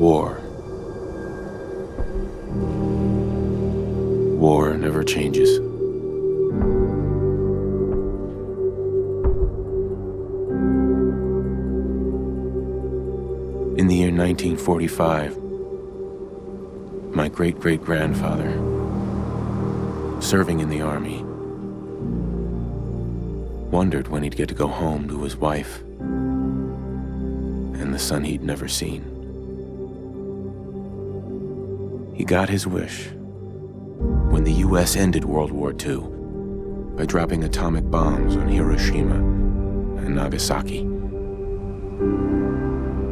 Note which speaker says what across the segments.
Speaker 1: War. War never changes. In the year 1945, my great-great-grandfather, serving in the army, wondered when he'd get to go home to his wife and the son he'd never seen. He got his wish when the U.S. ended World War II by dropping atomic bombs on Hiroshima and Nagasaki.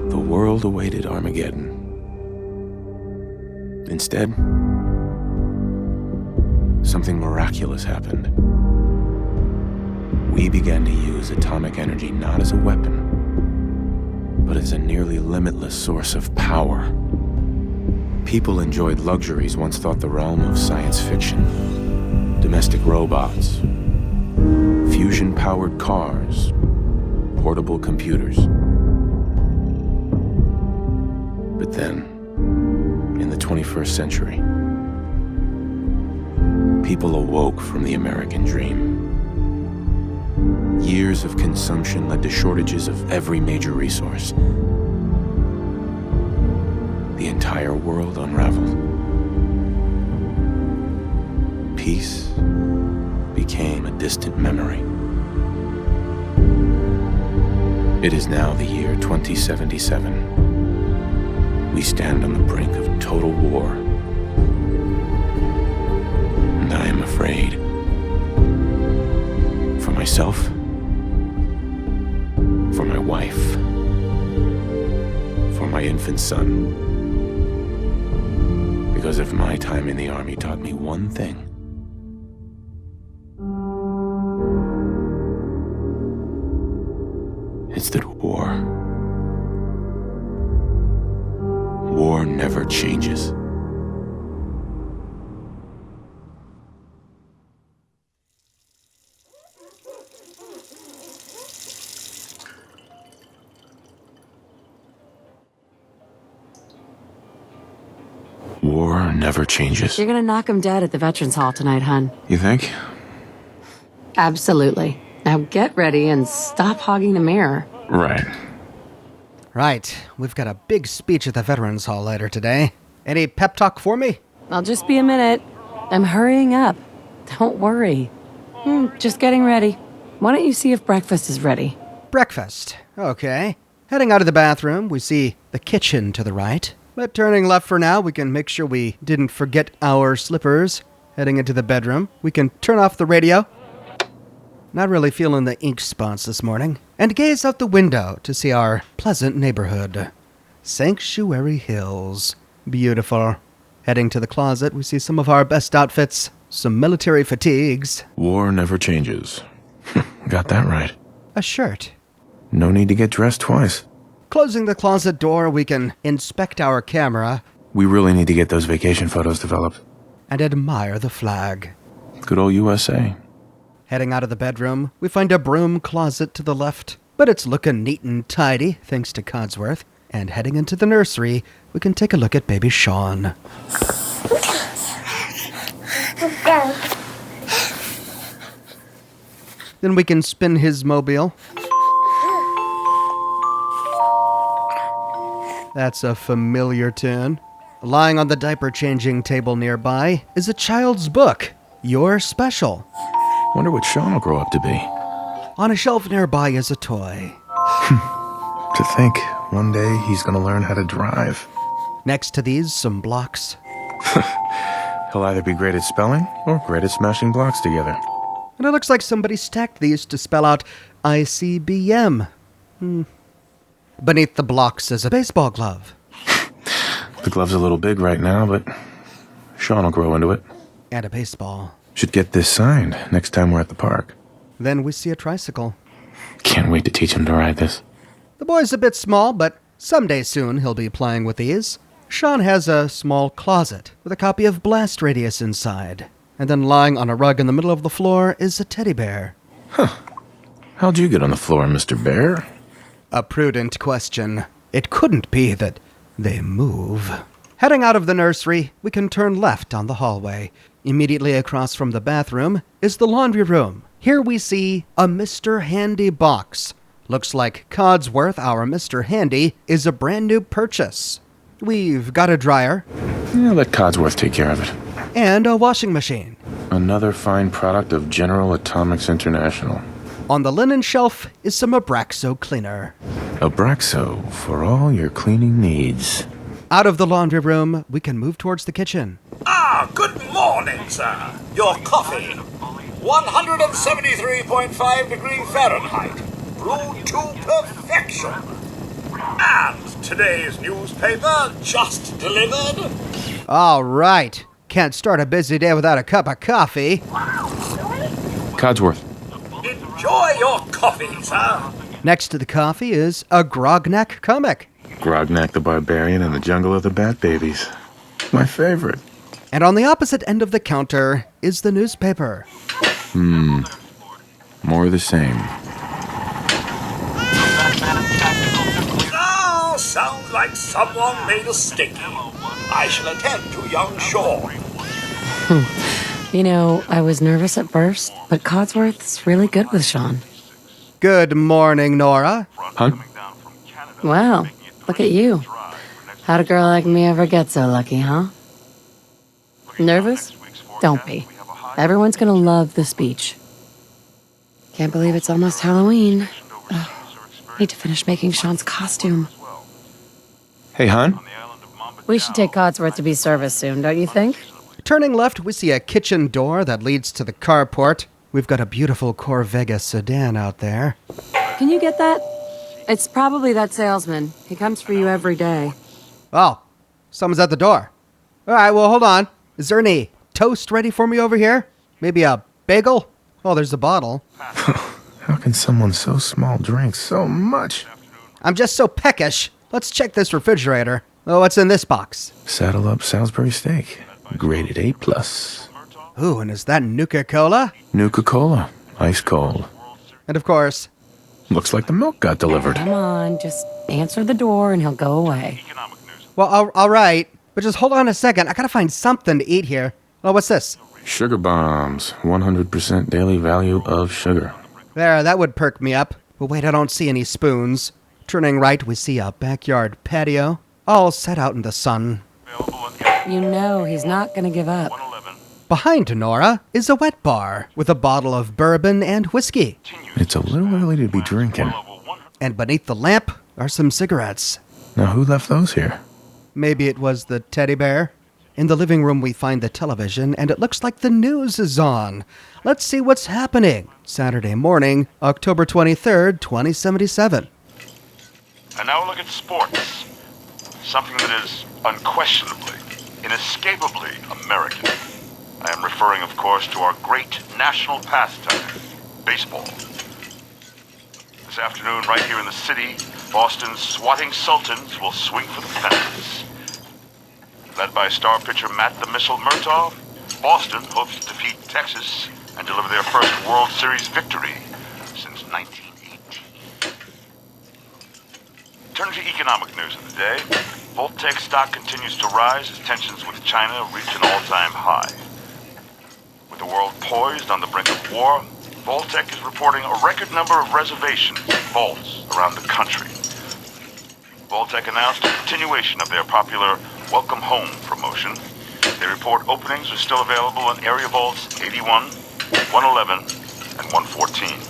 Speaker 1: The world awaited Armageddon. Instead, something miraculous happened. We began to use atomic energy not as a weapon, but as a nearly limitless source of power. People enjoyed luxuries once thought the realm of science fiction. Domestic robots, fusion-powered cars, portable computers. But then, in the 21st century, people awoke from the American dream. Years of consumption led to shortages of every major resource. The entire world unraveled. Peace became a distant memory. It is now the year 2077. We stand on the brink of total war. And I am afraid. For myself, for my wife, for my infant son. Because if my time in the army taught me one thing, it's that war never changes. War never changes.
Speaker 2: You're gonna knock him dead at the Veterans Hall tonight, hun.
Speaker 1: You think?
Speaker 2: Absolutely. Now get ready and stop hogging the mirror.
Speaker 1: Right.
Speaker 3: Right, we've got a big speech at the Veterans Hall later today. Any pep talk for me?
Speaker 2: I'll just be a minute. I'm hurrying up. Don't worry. Just getting ready. Why don't you see if breakfast is ready?
Speaker 3: Breakfast. Okay. Heading out of the bathroom, we see the kitchen to the right. But turning left for now, we can make sure we didn't forget our slippers. Heading into the bedroom, we can turn off the radio. Not really feeling the ink spots this morning. And gaze out the window to see our pleasant neighborhood. Sanctuary Hills. Beautiful. Heading to the closet, we see some of our best outfits. Some military fatigues.
Speaker 1: War never changes. Got that right.
Speaker 3: A shirt.
Speaker 1: No need to get dressed twice.
Speaker 3: Closing the closet door, we can inspect our camera.
Speaker 1: We really need to get those vacation photos developed.
Speaker 3: And admire the flag.
Speaker 1: Good old USA.
Speaker 3: Heading out of the bedroom, we find a broom closet to the left, but it's looking neat and tidy, thanks to Codsworth. And heading into the nursery, we can take a look at baby Sean. Then we can spin his mobile. That's a familiar tune. Lying on the diaper-changing table nearby is a child's book, You're Special.
Speaker 1: Wonder what Sean will grow up to be.
Speaker 3: On a shelf nearby is a toy.
Speaker 1: To think, one day he's gonna learn how to drive.
Speaker 3: Next to these, some blocks.
Speaker 1: He'll either be great at spelling or great at smashing blocks together.
Speaker 3: And it looks like somebody stacked these to spell out ICBM. Beneath the blocks is a baseball glove.
Speaker 1: The glove's a little big right now, but Sean will grow into it.
Speaker 3: And a baseball.
Speaker 1: Should get this signed next time we're at the park.
Speaker 3: Then we see a tricycle.
Speaker 1: Can't wait to teach him to ride this.
Speaker 3: The boy's a bit small, but someday soon he'll be playing with these. Sean has a small closet with a copy of Blast Radius inside. And then lying on a rug in the middle of the floor is a teddy bear.
Speaker 1: How'd you get on the floor, Mr. Bear?
Speaker 3: A prudent question. It couldn't be that they move. Heading out of the nursery, we can turn left on the hallway. Immediately across from the bathroom is the laundry room. Here we see a Mr. Handy box. Looks like Codsworth, our Mr. Handy, is a brand new purchase. We've got a dryer.
Speaker 1: Yeah, let Codsworth take care of it.
Speaker 3: And a washing machine.
Speaker 1: Another fine product of General Atomics International.
Speaker 3: On the linen shelf is some Abraxo cleaner.
Speaker 1: Abraxo for all your cleaning needs.
Speaker 3: Out of the laundry room, we can move towards the kitchen.
Speaker 4: Ah, good morning, sir. Your coffee. 173.5 degrees Fahrenheit. Brewed to perfection. And today's newspaper just delivered.
Speaker 3: All right. Can't start a busy day without a cup of coffee.
Speaker 1: Codsworth.
Speaker 4: Enjoy your coffee, sir.
Speaker 3: Next to the coffee is a Grognak comic.
Speaker 1: Grognak the Barbarian and the Jungle of the Bat Babies. My favorite.
Speaker 3: And on the opposite end of the counter is the newspaper.
Speaker 1: More of the same.
Speaker 4: Oh, sounds like someone made a stinky. I shall attend to young Shaw.
Speaker 2: You know, I was nervous at first, but Codsworth's really good with Sean.
Speaker 3: Good morning, Nora.
Speaker 1: Hun?
Speaker 2: Wow, look at you. How'd a girl like me ever get so lucky, huh? Nervous? Don't be. Everyone's gonna love the speech. Can't believe it's almost Halloween. Ugh, need to finish making Sean's costume.
Speaker 1: Hey, hun?
Speaker 2: We should take Codsworth to be serviced soon, don't you think?
Speaker 3: Turning left, we see a kitchen door that leads to the carport. We've got a beautiful Corvega sedan out there.
Speaker 2: Can you get that? It's probably that salesman. He comes for you every day.
Speaker 3: Oh, someone's at the door. All right, well, hold on. Is there any toast ready for me over here? Maybe a bagel? Oh, there's a bottle.
Speaker 1: How can someone so small drink so much?
Speaker 3: I'm just so peckish. Let's check this refrigerator. Oh, what's in this box?
Speaker 1: Saddle up Salisbury steak. Graded A+.
Speaker 3: Ooh, and is that Nuka-Cola?
Speaker 1: Nuka-Cola. Ice cold.
Speaker 3: And of course...
Speaker 1: Looks like the milk got delivered.
Speaker 2: Come on, just answer the door and he'll go away.
Speaker 3: Well, all right. But just hold on a second. I gotta find something to eat here. Oh, what's this?
Speaker 1: Sugar bombs. 100% daily value of sugar.
Speaker 3: There, that would perk me up. But wait, I don't see any spoons. Turning right, we see a backyard patio, all set out in the sun.
Speaker 2: You know he's not gonna give up.
Speaker 3: Behind Nora is a wet bar with a bottle of bourbon and whiskey.
Speaker 1: It's a little early to be drinking.
Speaker 3: And beneath the lamp are some cigarettes.
Speaker 1: Now, who left those here?
Speaker 3: Maybe it was the teddy bear. In the living room, we find the television, and it looks like the news is on. Let's see what's happening. Saturday morning, October 23rd, 2077.
Speaker 5: And now look at sports. Something that is unquestionably, inescapably American. I am referring, of course, to our great national pastime, baseball. This afternoon, right here in the city, Boston's swatting Sultans will swing for the fences. Led by star pitcher Matt the Missile Murtaugh, Boston hopes to defeat Texas and deliver their first World Series victory since 1918. Turning to economic news of the day, Vault-Tec stock continues to rise as tensions with China reach an all-time high. With the world poised on the brink of war, Vault-Tec is reporting a record number of reservations in vaults around the country. Vault-Tec announced a continuation of their popular Welcome Home promotion. They report openings are still available in area vaults 81, 111, and 114.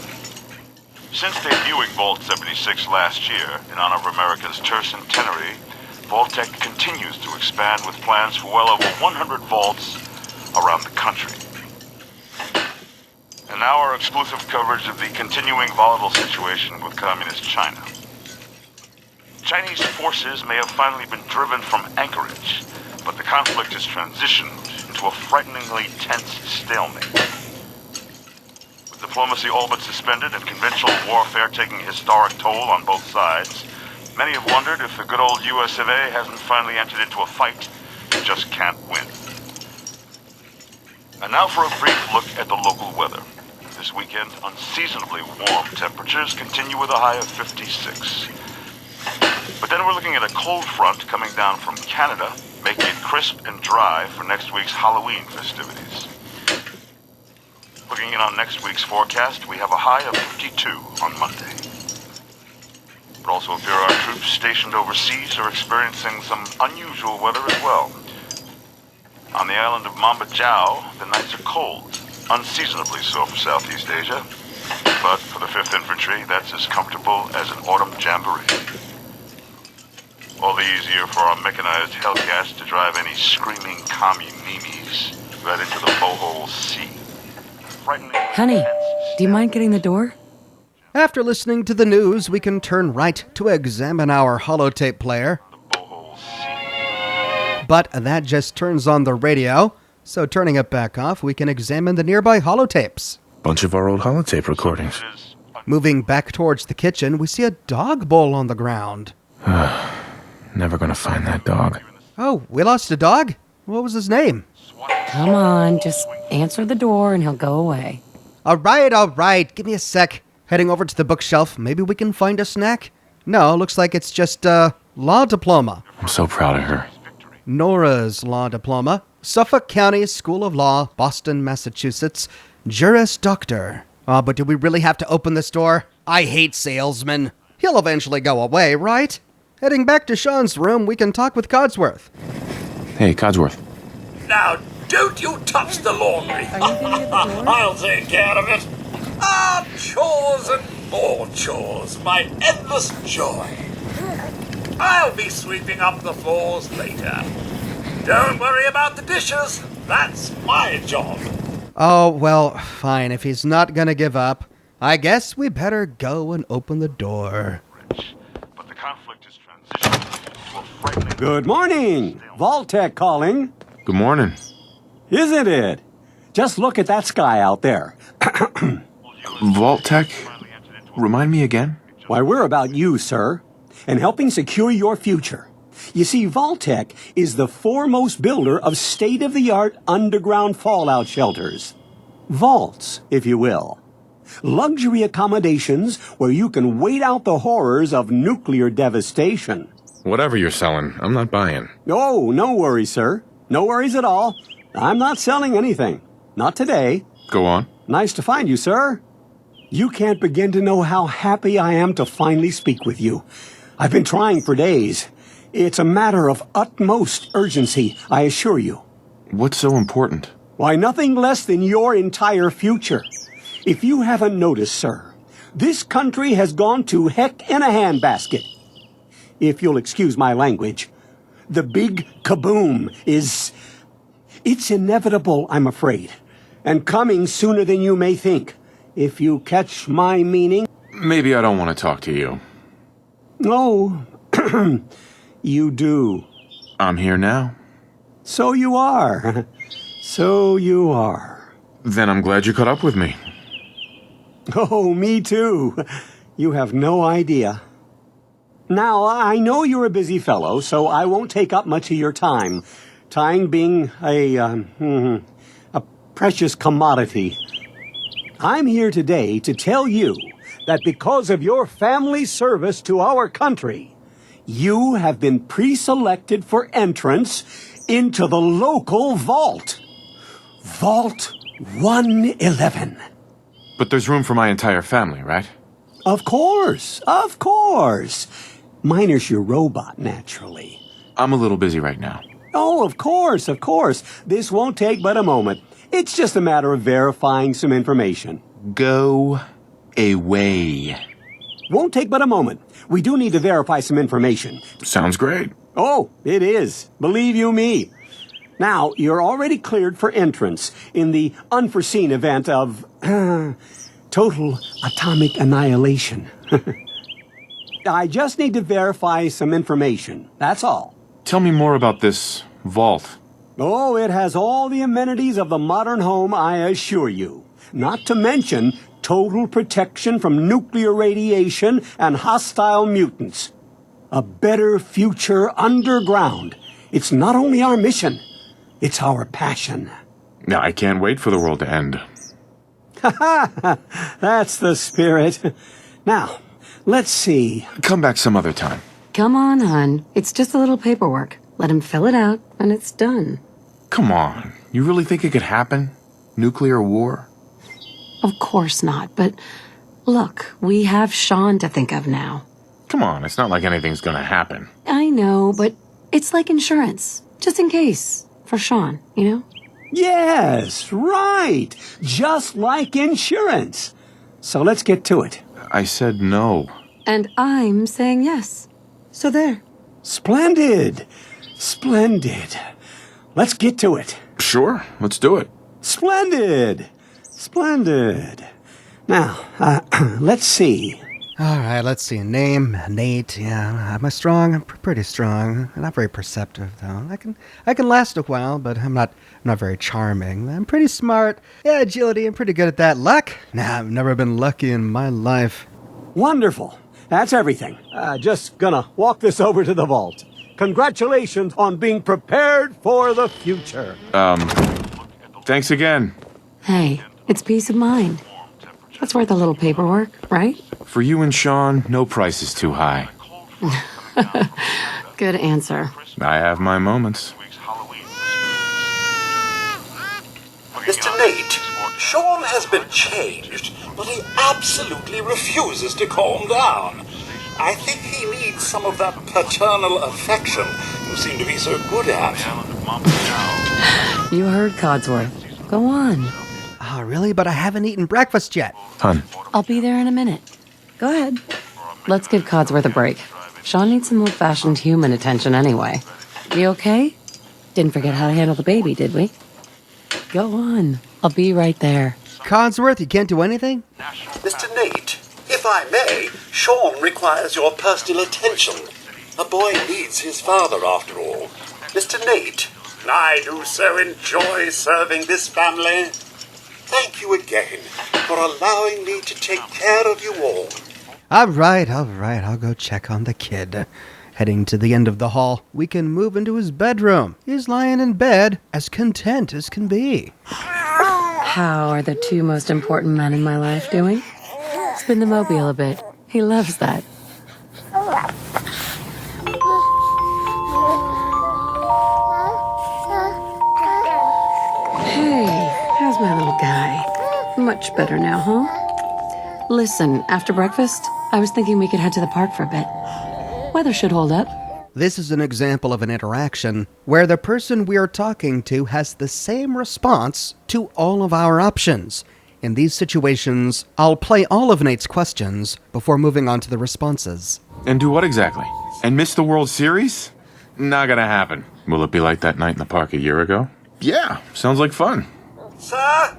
Speaker 5: Since debuting Vault 76 last year in honor of America's tercentenary, Vault-Tec continues to expand with plans for well over 100 vaults around the country. And now our exclusive coverage of the continuing volatile situation with Communist China. Chinese forces may have finally been driven from Anchorage, but the conflict has transitioned into a frighteningly tense stalemate. With diplomacy all but suspended and conventional warfare taking a historic toll on both sides, many have wondered if the good old US of A hasn't finally entered into a fight it just can't win. And now for a brief look at the local weather. This weekend, unseasonably warm temperatures continue with a high of 56. But then we're looking at a cold front coming down from Canada, making it crisp and dry for next week's Halloween festivities. Looking in on next week's forecast, we have a high of 52 on Monday. It also appears our troops stationed overseas are experiencing some unusual weather as well. On the island of Mamba Jao, the nights are cold, unseasonably so for Southeast Asia. But for the 5th Infantry, that's as comfortable as an autumn jamboree. All the easier for our mechanized Hellcats to drive any screaming commie memes right into the Bohol Sea.
Speaker 2: Honey, do you mind getting the door?
Speaker 3: After listening to the news, we can turn right to examine our holotape player. But that just turns on the radio, so turning it back off, we can examine the nearby holotapes.
Speaker 1: Bunch of our old holotape recordings.
Speaker 3: Moving back towards the kitchen, we see a dog bowl on the ground.
Speaker 1: Never gonna find that dog.
Speaker 3: Oh, we lost a dog? What was his name?
Speaker 2: Come on, just answer the door and he'll go away.
Speaker 3: All right. Give me a sec. Heading over to the bookshelf, maybe we can find a snack? No, looks like it's just a law diploma.
Speaker 1: I'm so proud of her.
Speaker 3: Nora's law diploma. Suffolk County School of Law, Boston, Massachusetts. Juris Doctor. But do we really have to open this door? I hate salesmen. He'll eventually go away, right? Heading back to Sean's room, we can talk with Codsworth.
Speaker 1: Hey, Codsworth.
Speaker 4: Now, don't you touch the laundry. I'll take care of it. Chores and more chores, my endless joy. I'll be sweeping up the floors later. Don't worry about the dishes. That's my job.
Speaker 3: Oh, well, fine. If he's not gonna give up, I guess we better go and open the door.
Speaker 5: But the conflict is transitioning to a frightening...
Speaker 6: Good morning! Vault-Tec calling.
Speaker 1: Good morning.
Speaker 6: Isn't it? Just look at that sky out there.
Speaker 1: Vault-Tec? Remind me again?
Speaker 6: Why, we're about you, sir, and helping secure your future. You see, Vault-Tec is the foremost builder of state-of-the-art underground fallout shelters. Vaults, if you will. Luxury accommodations where you can wait out the horrors of nuclear devastation.
Speaker 1: Whatever you're selling, I'm not buying.
Speaker 6: Oh, no worries, sir. No worries at all. I'm not selling anything. Not today.
Speaker 1: Go on.
Speaker 6: Nice to find you, sir. You can't begin to know how happy I am to finally speak with you. I've been trying for days. It's a matter of utmost urgency, I assure you.
Speaker 1: What's so important?
Speaker 6: Why, nothing less than your entire future. If you haven't noticed, sir, this country has gone to heck in a handbasket. If you'll excuse my language, the big kaboom is... It's inevitable, I'm afraid, and coming sooner than you may think. If you catch my meaning...
Speaker 1: Maybe I don't want to talk to you.
Speaker 6: Oh, you do.
Speaker 1: I'm here now.
Speaker 6: So you are. So you are.
Speaker 1: Then I'm glad you caught up with me.
Speaker 6: Oh, me too. You have no idea. Now, I know you're a busy fellow, so I won't take up much of your time. Time being a precious commodity. I'm here today to tell you that because of your family service to our country, you have been pre-selected for entrance into the local vault. Vault 111.
Speaker 1: But there's room for my entire family, right?
Speaker 6: Of course, of course. Minus your robot, naturally.
Speaker 1: I'm a little busy right now.
Speaker 6: Oh, of course, of course. This won't take but a moment. It's just a matter of verifying some information.
Speaker 1: Go away.
Speaker 6: Won't take but a moment. We do need to verify some information.
Speaker 1: Sounds great.
Speaker 6: Oh, it is. Believe you me. Now, you're already cleared for entrance in the unforeseen event of total atomic annihilation. I just need to verify some information. That's all.
Speaker 1: Tell me more about this vault.
Speaker 6: Oh, it has all the amenities of the modern home, I assure you. Not to mention total protection from nuclear radiation and hostile mutants. A better future underground. It's not only our mission, it's our passion.
Speaker 1: Now, I can't wait for the world to end.
Speaker 6: That's the spirit. Now, let's see.
Speaker 1: Come back some other time.
Speaker 2: Come on, hon. It's just a little paperwork. Let him fill it out, and it's done.
Speaker 1: Come on. You really think it could happen? Nuclear war?
Speaker 2: Of course not, but look, we have Sean to think of now.
Speaker 1: Come on, it's not like anything's gonna happen.
Speaker 2: I know, but it's like insurance. Just in case. For Sean, you know?
Speaker 6: Yes, right. Just like insurance. So let's get to it.
Speaker 1: I said no.
Speaker 2: And I'm saying yes. So there.
Speaker 6: Splendid. Splendid. Let's get to it.
Speaker 1: Sure, let's do it.
Speaker 6: Splendid. Splendid. Now, let's see.
Speaker 3: All right, let's see. Name, Nate. Yeah, am I strong? I'm pretty strong. Not very perceptive, though. I can last a while, but I'm not very charming. I'm pretty smart. Yeah, agility. I'm pretty good at that. Luck? Nah, I've never been lucky in my life.
Speaker 6: Wonderful. That's everything. Just gonna walk this over to the vault. Congratulations on being prepared for the future.
Speaker 1: Thanks again.
Speaker 2: Hey, it's peace of mind. That's worth a little paperwork, right?
Speaker 1: For you and Sean, no price is too high.
Speaker 2: Good answer.
Speaker 1: I have my moments.
Speaker 4: Mr. Nate, Sean has been changed, but he absolutely refuses to calm down. I think he needs some of that paternal affection you seem to be so good at.
Speaker 2: You heard Codsworth. Go on.
Speaker 3: Oh, really? But I haven't eaten breakfast yet.
Speaker 1: Hun,
Speaker 2: I'll be there in a minute. Go ahead. Let's give Codsworth a break. Sean needs some old-fashioned human attention anyway. You okay? Didn't forget how to handle the baby, did we? Go on. I'll be right there.
Speaker 3: Codsworth, you can't do anything?
Speaker 4: Mr. Nate, if I may, Sean requires your personal attention. A boy needs his father, after all. Mr. Nate, I do so enjoy serving this family. Thank you again for allowing me to take care of you all.
Speaker 3: All right. I'll go check on the kid. Heading to the end of the hall, we can move into his bedroom. He's lying in bed, as content as can be.
Speaker 2: How are the two most important men in my life doing? Spin the mobile a bit. He loves that. Hey, how's my little guy? Much better now, huh? Listen, after breakfast, I was thinking we could head to the park for a bit. Weather should hold up.
Speaker 3: This is an example of an interaction where the person we are talking to has the same response to all of our options. In these situations, I'll play all of Nate's questions before moving on to the responses.
Speaker 1: and do what exactly? And miss the World Series? Not gonna happen. Will it be like that night in the park a year ago? Yeah, sounds like fun.
Speaker 4: Sir,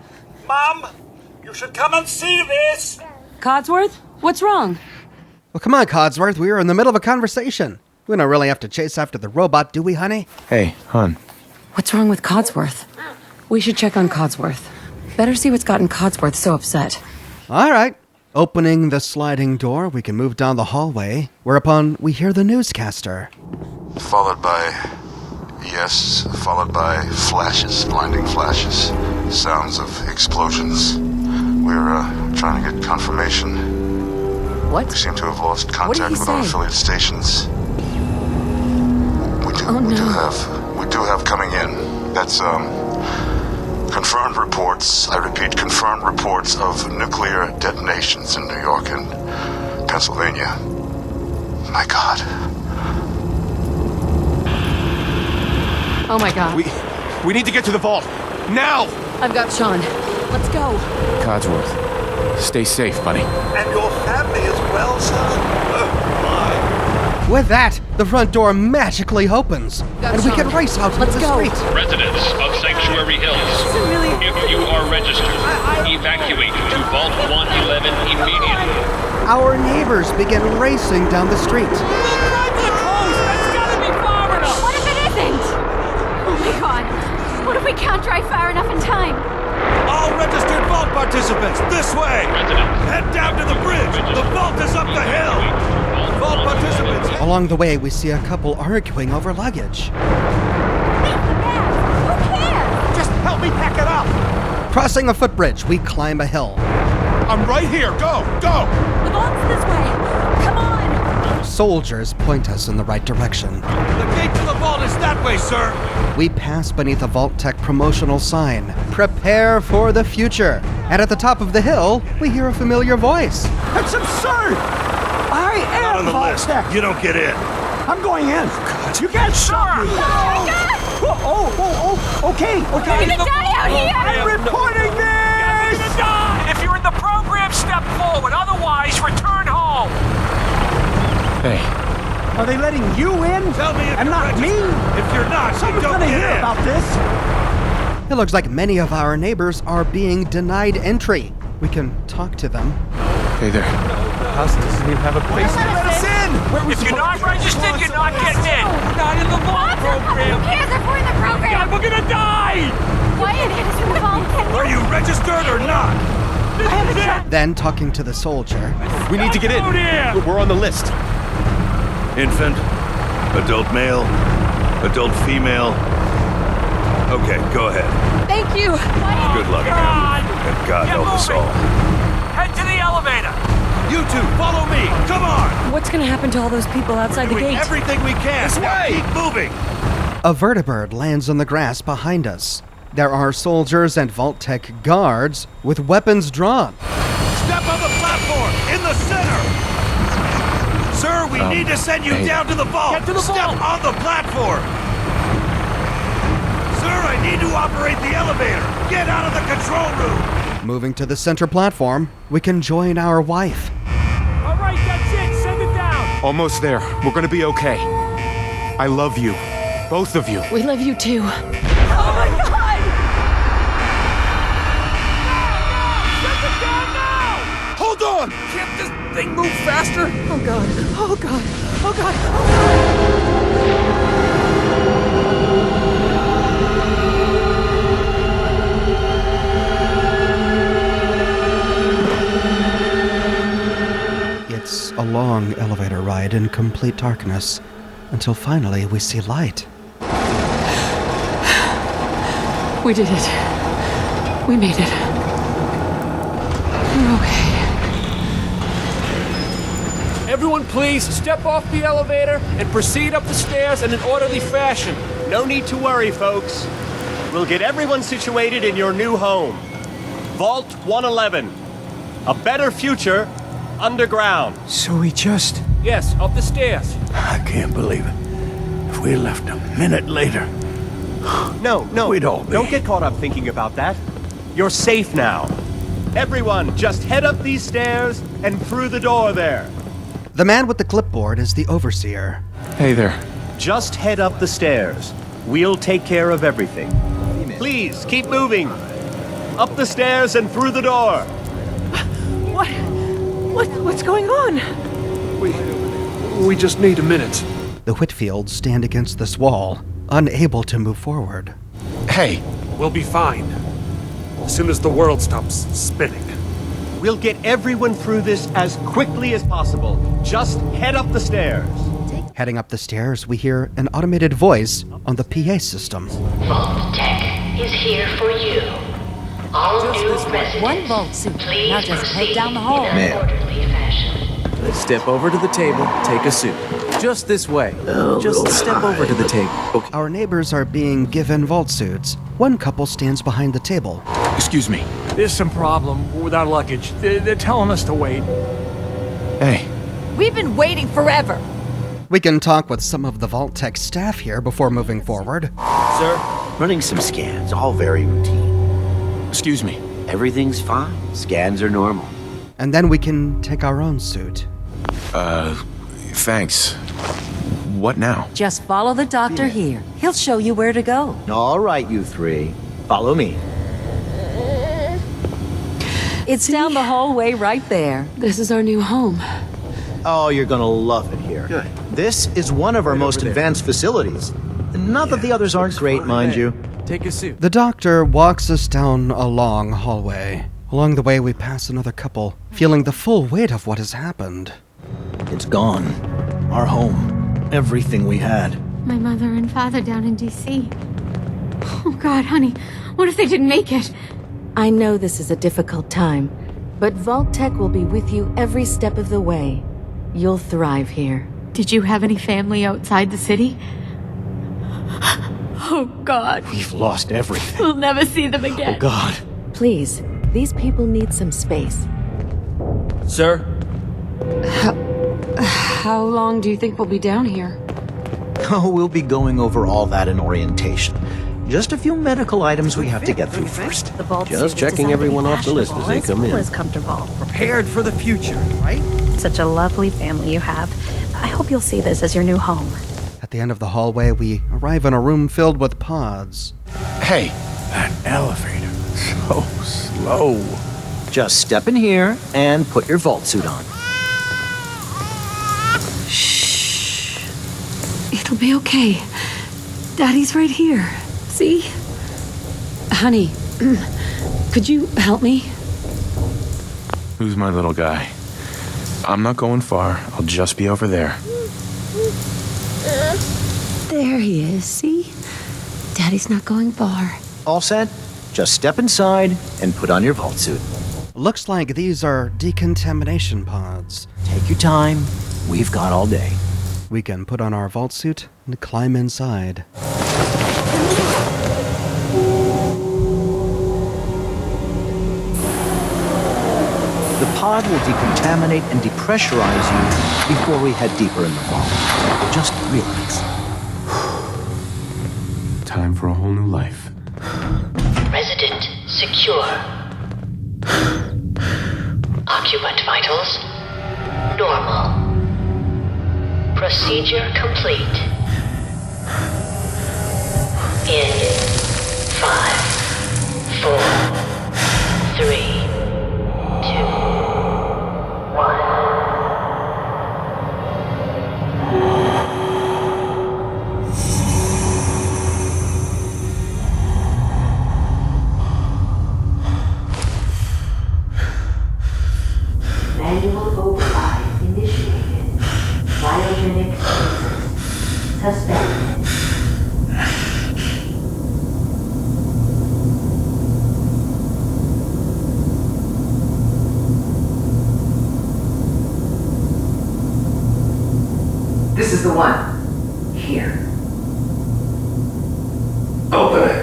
Speaker 4: Mum, you should come and see this.
Speaker 2: Codsworth, what's wrong?
Speaker 3: Well, come on, Codsworth. We were in the middle of a conversation. We don't really have to chase after the robot, do we, honey?
Speaker 1: Hey, hun.
Speaker 2: What's wrong with Codsworth? We should check on Codsworth. Better see what's gotten Codsworth so upset.
Speaker 3: All right. Opening the sliding door, we can move down the hallway, whereupon we hear the newscaster.
Speaker 7: Followed by flashes, blinding flashes, sounds of explosions. We're trying to get confirmation.
Speaker 2: What?
Speaker 7: We seem to have lost
Speaker 2: What
Speaker 7: contact
Speaker 2: did he
Speaker 7: with our
Speaker 2: say?
Speaker 7: affiliate stations.
Speaker 2: Oh,
Speaker 7: We do have coming in. That's confirmed reports. I repeat, confirmed reports of nuclear detonations in New York and Pennsylvania. My God.
Speaker 2: Oh my god.
Speaker 1: We need to get to the vault. Now!
Speaker 2: I've got Sean. Let's go.
Speaker 1: Codsworth, stay safe, buddy.
Speaker 4: And your family as well, sir? Oh, my.
Speaker 3: With that, the front door magically opens, and we can race out into
Speaker 2: Let's
Speaker 3: the
Speaker 2: go.
Speaker 3: street.
Speaker 8: Residents of Sanctuary Hills, if you are registered, evacuate to Vault 111 immediately.
Speaker 3: Our neighbors begin racing down the street.
Speaker 9: What if it isn't? Oh my god. What if we can't drive far enough in time?
Speaker 10: All registered vault participants, this way!
Speaker 8: Residents,
Speaker 10: Head down to the bridge! The vault is up the hill! Vault participants,
Speaker 3: Along the way, we see a couple arguing over luggage.
Speaker 10: just help me pack it up!
Speaker 3: Crossing a footbridge, we climb a hill.
Speaker 10: I'm right here, go! Go!
Speaker 9: The vault's this way. Come on.
Speaker 3: soldiers point us in the right direction.
Speaker 10: The gate to the vault is that way, sir.
Speaker 3: We pass beneath a Vault-Tec promotional sign. Prepare for the future. And at the top of the hill, we hear a familiar voice.
Speaker 6: That's absurd! I
Speaker 10: Not on
Speaker 6: am
Speaker 10: the list.
Speaker 6: Vault-Tec.
Speaker 10: You don't get in.
Speaker 6: I'm going in. You can't stop me. Okay.
Speaker 9: We're gonna die out here!
Speaker 6: I'm reporting this!
Speaker 4: If you're in the program, step forward. Otherwise, return home.
Speaker 1: Hey,
Speaker 6: Are they letting you in?
Speaker 10: Tell me if
Speaker 6: and
Speaker 10: you're
Speaker 6: not me?
Speaker 10: registered. If you're not, you
Speaker 6: Someone's
Speaker 10: don't
Speaker 6: gonna
Speaker 10: get
Speaker 6: hear
Speaker 10: in.
Speaker 6: about this.
Speaker 3: It looks like many of our neighbors are being denied entry. We can talk to them.
Speaker 1: hey there.
Speaker 10: House doesn't even have a place to let us in.
Speaker 4: If you're not registered, you're not getting in. We're not in the vault
Speaker 9: Who cares if we're in the program?
Speaker 4: We're gonna die.
Speaker 9: Wyatt hit us in the vault.
Speaker 10: Are you registered or not?
Speaker 3: Then, talking to the soldier,
Speaker 11: We need to get in. We're on the list.
Speaker 10: Infant, adult male, adult female. Okay, go ahead.
Speaker 9: Thank you.
Speaker 10: Good luck, man. And God help us all.
Speaker 4: Head to the elevator.
Speaker 10: You two, follow me. Come on.
Speaker 2: What's gonna happen to all those people outside the
Speaker 10: Doing
Speaker 2: gate?
Speaker 10: everything we can.
Speaker 11: This
Speaker 10: Now
Speaker 11: way.
Speaker 10: keep moving.
Speaker 3: a vertibird lands on the grass behind us. There are soldiers and Vault-Tec guards with weapons drawn.
Speaker 10: Step on the platform in the center. Sir, we need to send you
Speaker 1: hey.
Speaker 10: down to the vault.
Speaker 4: Get to the
Speaker 10: Step
Speaker 4: vault.
Speaker 10: on the platform. Sir, I need to operate the elevator. Get out of the control room.
Speaker 3: Moving to the center platform, we can join our wife.
Speaker 4: All right, that's it. Send it down.
Speaker 1: Almost there. We're gonna be okay. I love you. Both of you.
Speaker 2: We love you too.
Speaker 9: Oh my god!
Speaker 11: Hold on!
Speaker 4: Can't this thing move faster?
Speaker 2: Oh god. Oh god. Oh god. Oh god.
Speaker 3: It's a long elevator ride in complete darkness, until finally we see light.
Speaker 2: We did it. We made it. We're okay.
Speaker 12: Everyone please step off the elevator and proceed up the stairs in an orderly fashion.
Speaker 11: No need to worry, folks. We'll get everyone situated in your new home. Vault 111. A better future underground.
Speaker 10: So we just...
Speaker 12: Yes, up the stairs.
Speaker 10: I can't believe it. If we left a minute later...
Speaker 11: No,
Speaker 10: We'd all be.
Speaker 11: don't get caught up thinking about that. You're safe now. Everyone, just head up these stairs and through the door there.
Speaker 3: The man with the clipboard is the overseer.
Speaker 1: Hey there.
Speaker 11: Just head up the stairs. We'll take care of everything. Please, keep moving. Up the stairs and through the door.
Speaker 2: What's going on?
Speaker 12: We just need a minute.
Speaker 3: The Whitfields stand against this wall, unable to move forward.
Speaker 1: Hey,
Speaker 12: We'll be fine. As soon as the world stops spinning.
Speaker 11: We'll get everyone through this as quickly as possible. Just head up the stairs.
Speaker 3: Heading up the stairs, we hear an automated voice on the PA system.
Speaker 13: Vault-Tec is here for you. All new residents.
Speaker 14: One vault suit.
Speaker 13: Please
Speaker 14: Now just head
Speaker 13: proceed
Speaker 14: down the hall.
Speaker 13: in an orderly fashion.
Speaker 15: Let's step over to the table, take a suit. Just this way. Just step over to the table. Okay.
Speaker 3: Our neighbors are being given vault suits. One couple stands behind the table.
Speaker 1: excuse me.
Speaker 12: There's some problem with our luggage. They're telling us to wait.
Speaker 1: Hey,
Speaker 14: We've been waiting forever.
Speaker 3: We can talk with some of the Vault-Tec staff here before moving forward.
Speaker 16: Sir, running some scans, all very routine.
Speaker 1: excuse me.
Speaker 16: Everything's fine. Scans are normal.
Speaker 3: And then we can take our own suit.
Speaker 1: Thanks. What now?
Speaker 14: Just follow the doctor here. He'll show you where to go.
Speaker 16: All right, you three. Follow me.
Speaker 14: It's down the hallway right there.
Speaker 2: This is our new home.
Speaker 16: Oh, you're gonna love it here. Good. This is one of our most advanced facilities. Not that the others aren't great, mind you.
Speaker 15: Take a suit.
Speaker 3: The doctor walks us down a long hallway. Along the way, we pass another couple, feeling the full weight of what has happened.
Speaker 16: It's gone. Our home. Everything we had.
Speaker 9: My mother and father down in D.C. Oh God, honey, what if they didn't make it?
Speaker 14: I know this is a difficult time, but Vault-Tec will be with you every step of the way. You'll thrive here.
Speaker 9: Did you have any family outside the city? Oh, God.
Speaker 16: We've lost everything.
Speaker 9: We'll never see them again.
Speaker 16: Oh, God.
Speaker 14: Please, these people need some space.
Speaker 12: Sir?
Speaker 2: How long do you think we'll be down here?
Speaker 16: Oh, we'll be going over all that in orientation. Just a few medical items we have to get through first.
Speaker 11: Just checking everyone off the list as they come in.
Speaker 17: As comfortable.
Speaker 10: Prepared for the future, right?
Speaker 17: Such a lovely family you have. I hope you'll see this as your new home.
Speaker 3: At the end of the hallway, we arrive in a room filled with pods.
Speaker 1: Hey, that elevator. So slow.
Speaker 16: Just step in here and put your vault suit on.
Speaker 2: It'll be okay. Daddy's right here. See? Honey, could you help me?
Speaker 1: Who's my little guy? I'm not going far. I'll just be over there.
Speaker 2: There he is, see? Daddy's not going far.
Speaker 16: All set? Just step inside and put on your vault suit.
Speaker 3: Looks like these are decontamination pods.
Speaker 16: Take your time. We've got all day.
Speaker 3: We can put on our vault suit and climb inside.
Speaker 16: The pod will decontaminate and depressurize you before we head deeper in the vault. Just relax.
Speaker 1: Time for a whole new life.
Speaker 13: Resident secure. Occupant vitals normal. Procedure complete. In 5, 4, 3, 2, 1.
Speaker 18: Manual override initiated. Biogenic stasis suspended.
Speaker 19: This is the one. Here.
Speaker 18: Open it.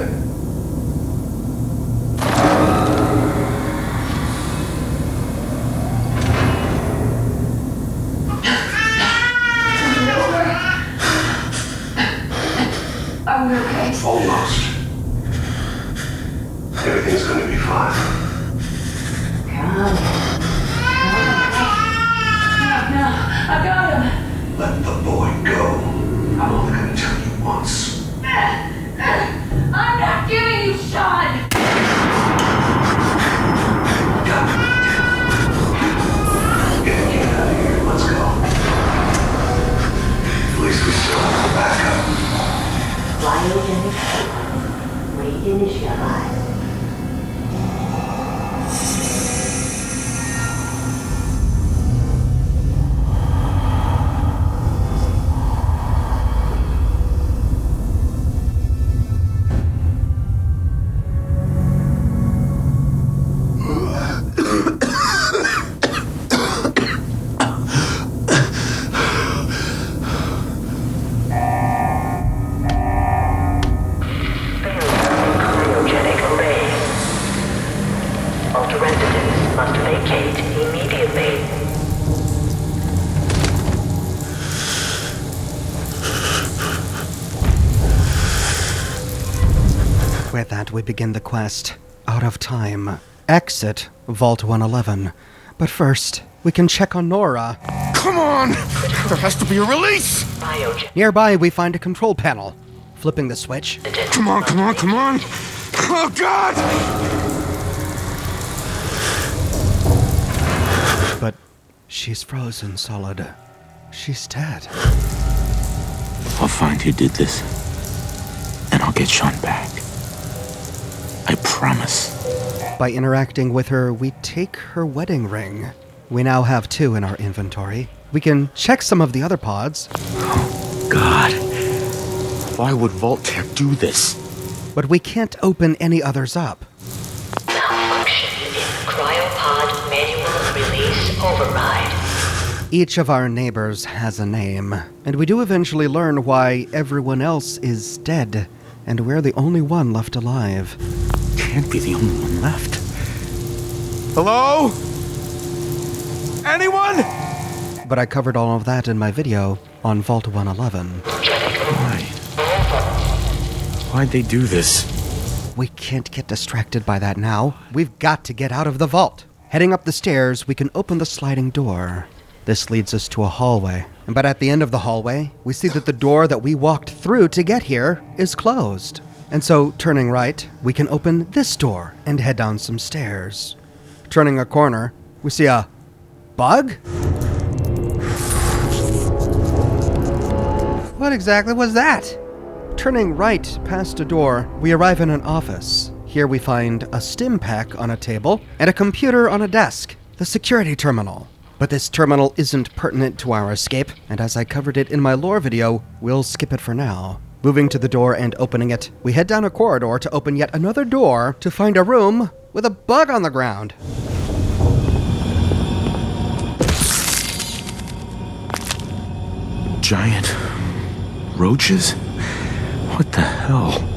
Speaker 19: Are we okay?
Speaker 18: Almost. Everything's gonna be fine.
Speaker 19: Come on. No, I got him.
Speaker 18: Let the boy go. I'm only gonna tell you once.
Speaker 19: I'm not giving you Sean.
Speaker 18: Get out of here. Let's go. At least we still have a backup.
Speaker 19: Biogenic stasis reinitialized.
Speaker 3: With that, we begin the quest. Out of time. Exit Vault 111. But first, we can check on Nora.
Speaker 10: Come on! There has to be a release!
Speaker 3: Nearby, we find a control panel. Flipping the switch.
Speaker 10: Come on, come on, come on! Oh, God!
Speaker 3: But she's frozen solid. She's dead.
Speaker 1: I'll find who did this. And I'll get Sean back. I promise.
Speaker 3: By interacting with her, we take her wedding ring. We now have 2 in our inventory. We can check some of the other pods.
Speaker 1: Oh, God. Why would Vault-Tec do this?
Speaker 3: But we can't open any others up.
Speaker 13: Malfunction in cryopod manual release override.
Speaker 3: Each of our neighbors has a name, and we do eventually learn why everyone else is dead, and we're the only one left alive.
Speaker 1: Can't be the only one left.
Speaker 10: Hello? Anyone?
Speaker 3: But I covered all of that in my video on Vault 111.
Speaker 1: Why? Why'd they do this?
Speaker 3: We can't get distracted by that now. We've got to get out of the vault. Heading up the stairs, we can open the sliding door. This leads us to a hallway. But at the end of the hallway, we see that the door that we walked through to get here is closed. And so, turning right, we can open this door and head down some stairs. Turning a corner, we see a bug? What exactly was that? Turning right past a door, we arrive in an office. Here we find a stim pack on a table and a computer on a desk, the security terminal. But this terminal isn't pertinent to our escape, and as I covered it in my lore video, we'll skip it for now. Moving to the door and opening it, we head down a corridor to open yet another door to find a room with a bug on the ground.
Speaker 1: Giant roaches? What the hell?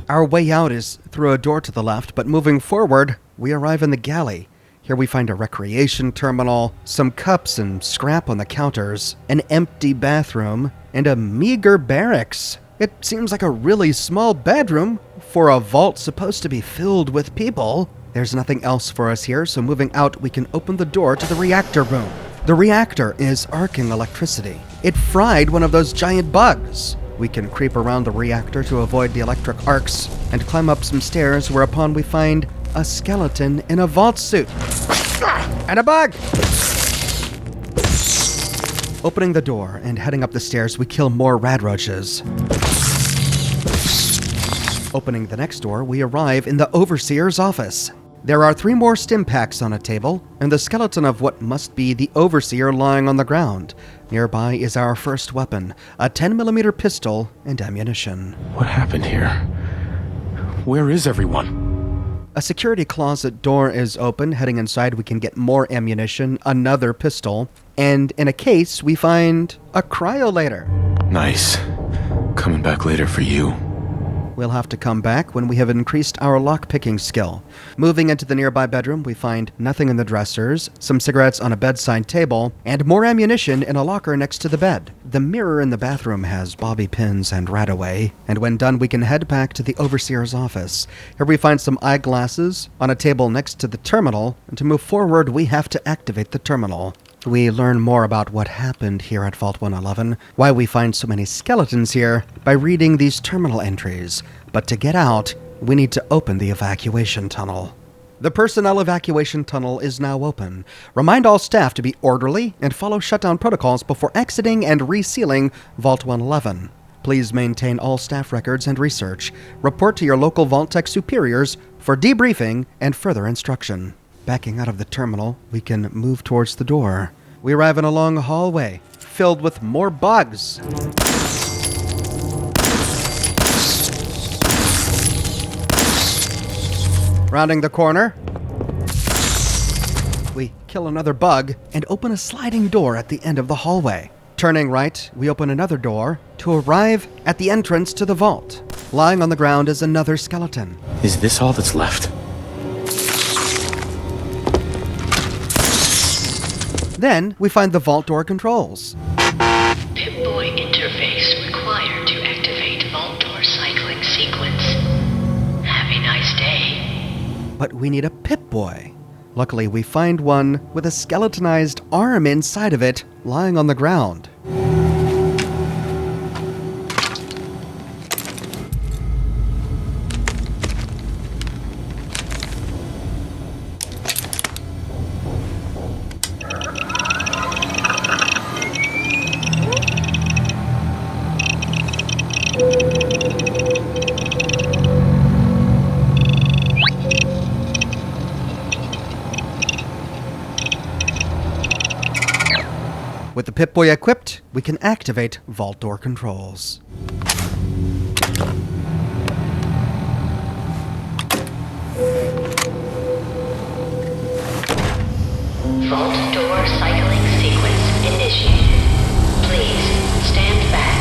Speaker 3: Our way out is through a door to the left, but moving forward, we arrive in the galley. Here we find a recreation terminal, some cups and scrap on the counters, an empty bathroom, and a meager barracks. It seems like a really small bedroom for a vault supposed to be filled with people. There's nothing else for us here, so moving out, we can open the door to the reactor room. The reactor is arcing electricity. It fried one of those giant bugs. We can creep around the reactor to avoid the electric arcs and climb up some stairs, whereupon we find a skeleton in a vault suit. And a bug! Opening the door and heading up the stairs, we kill more rad roaches. Opening the next door, we arrive in the Overseer's office. There are 3 more stim packs on a table, and the skeleton of what must be the Overseer lying on the ground. Nearby is our first weapon, a 10mm pistol and ammunition.
Speaker 1: What happened here? Where is everyone?
Speaker 3: A security closet door is open. Heading inside, we can get more ammunition, another pistol, and in a case, we find a cryolator.
Speaker 1: Nice. Coming back later for you.
Speaker 3: We'll have to come back when we have increased our lockpicking skill. Moving into the nearby bedroom, we find nothing in the dressers, some cigarettes on a bedside table, and more ammunition in a locker next to the bed. The mirror in the bathroom has bobby pins and Radaway, and when done, we can head back to the Overseer's office. Here we find some eyeglasses on a table next to the terminal, and to move forward, we have to activate the terminal. We learn more about what happened here at Vault 111, why we find so many skeletons here, by reading these terminal entries. But to get out, we need to open the evacuation tunnel. The personnel evacuation tunnel is now open. Remind all staff to be orderly and follow shutdown protocols before exiting and resealing Vault 111. Please maintain all staff records and research. Report to your local Vault-Tec superiors for debriefing and further instruction. Backing out of the terminal, we can move towards the door. We arrive in a long hallway, filled with more bugs. Rounding the corner, we kill another bug and open a sliding door at the end of the hallway. Turning right, we open another door to arrive at the entrance to the vault. Lying on the ground is another skeleton.
Speaker 1: Is this all that's left?
Speaker 3: Then, we find the vault door controls.
Speaker 13: Pip-Boy interface required to activate vault door cycling sequence. Have a nice day.
Speaker 3: But we need a Pip-Boy. Luckily, we find one with a skeletonized arm inside of it, lying on the ground. With the Pip-Boy equipped, we can activate vault door controls.
Speaker 13: Vault door cycling sequence initiated. Please stand back.